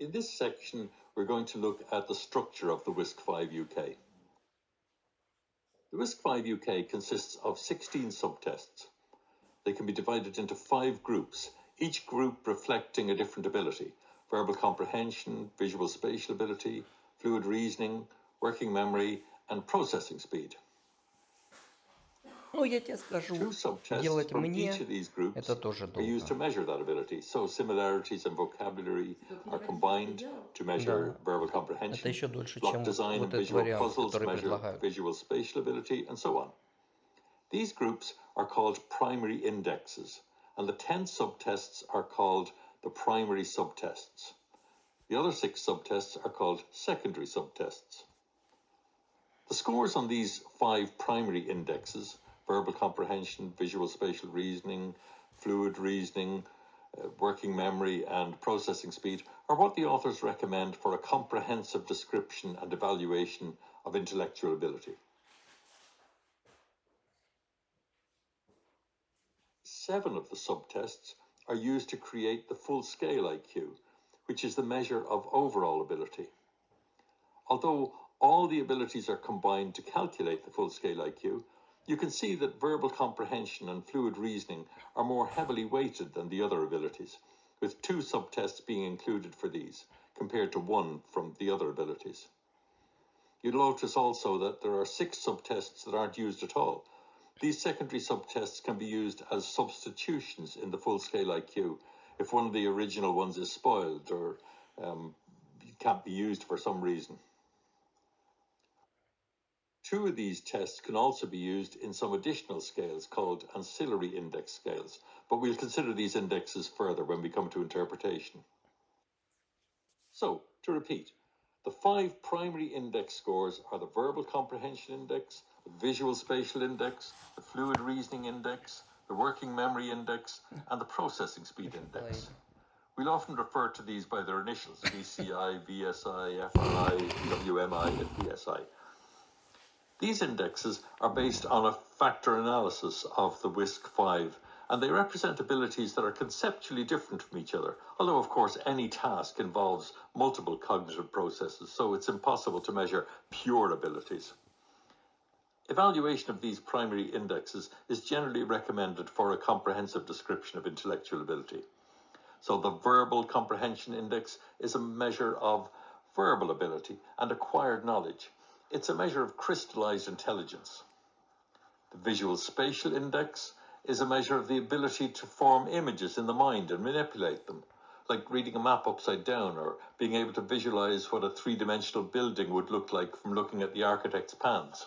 In this section, we're going to look at the structure of the WISC-5 UK. The WISC-5 UK consists of 16 subtests. They can be divided into 5 groups, each group reflecting a different ability: verbal comprehension, visual spatial ability, fluid reasoning, working memory, and processing speed. Ну, я тебе скажу, Two subtests делать from мне each of these groups это тоже are used to долго. measure that ability. So similarities and vocabulary are combined to measure Да, verbal это comprehension. еще дольше, Block чем design and вот этот visual вариант, puzzles который measure предлагают. visual spatial ability, and so on. These groups are called primary indexes, and the 10 subtests are called the primary subtests. The other 6 subtests are called secondary subtests. The scores on these 5 primary indexes, verbal comprehension, visual spatial reasoning, fluid reasoning, working memory, and processing speed, are what the authors recommend for a comprehensive description and evaluation of intellectual ability. 7 of the subtests are used to create the full-scale IQ, which is the measure of overall ability. Although all the abilities are combined to calculate the full-scale IQ, you can see that verbal comprehension and fluid reasoning are more heavily weighted than the other abilities, with 2 subtests being included for these, compared to 1 from the other abilities. You'll notice also that there are 6 subtests that aren't used at all. These secondary subtests can be used as substitutions in the full-scale IQ if one of the original ones is spoiled or can't be used for some reason. 2 of these tests can also be used in some additional scales called ancillary index scales, but we'll consider these indexes further when we come to interpretation. So, to repeat, the 5 primary index scores are the verbal comprehension index, the visual spatial index, the fluid reasoning index, the working memory index, and the processing speed index. We'll often refer to these by their initials: VCI, VSI, FRI, WMI, and PSI. These indexes are based on a factor analysis of the WISC-5, and they represent abilities that are conceptually different from each other, although of course any task involves multiple cognitive processes, so it's impossible to measure pure abilities. Evaluation of these primary indexes is generally recommended for a comprehensive description of intellectual ability. So the verbal comprehension index is a measure of verbal ability and acquired knowledge. It's a measure of crystallized intelligence. The visual spatial index is a measure of the ability to form images in the mind and manipulate them, like reading a map upside down or being able to visualize what a 3-dimensional building would look like from looking at the architect's plans.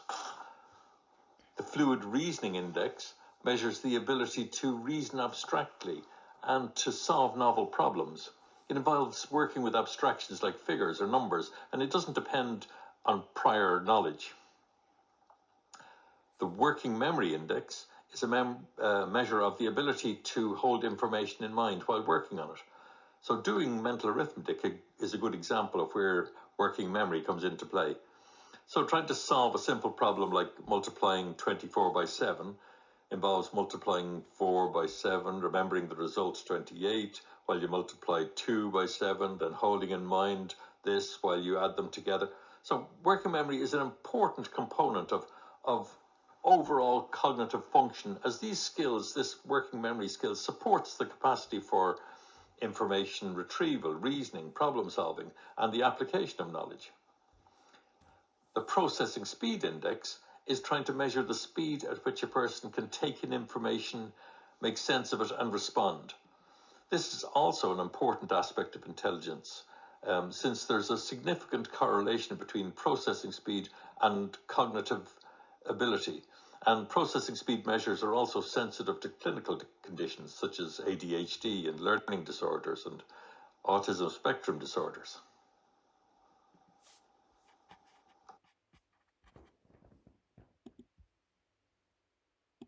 The fluid reasoning index measures the ability to reason abstractly and to solve novel problems. It involves working with abstractions like figures or numbers, and it doesn't depend on prior knowledge. The working memory index is a measure of the ability to hold information in mind while working on it. So doing mental arithmetic is a good example of where working memory comes into play. So trying to solve a simple problem like multiplying 24 by 7 involves multiplying 4 by 7, remembering the result's 28, while you multiply 2 by 7, then holding in mind this while you add them together. So working memory is an important component of overall cognitive function, as these skills, this working memory skill, supports the capacity for information retrieval, reasoning, problem solving, and the application of knowledge. The processing speed index is trying to measure the speed at which a person can take in information, make sense of it, and respond. This is also an important aspect of intelligence, since there's a significant correlation between processing speed and cognitive ability. And processing speed measures are also sensitive to clinical conditions such as ADHD and learning disorders and autism spectrum disorders.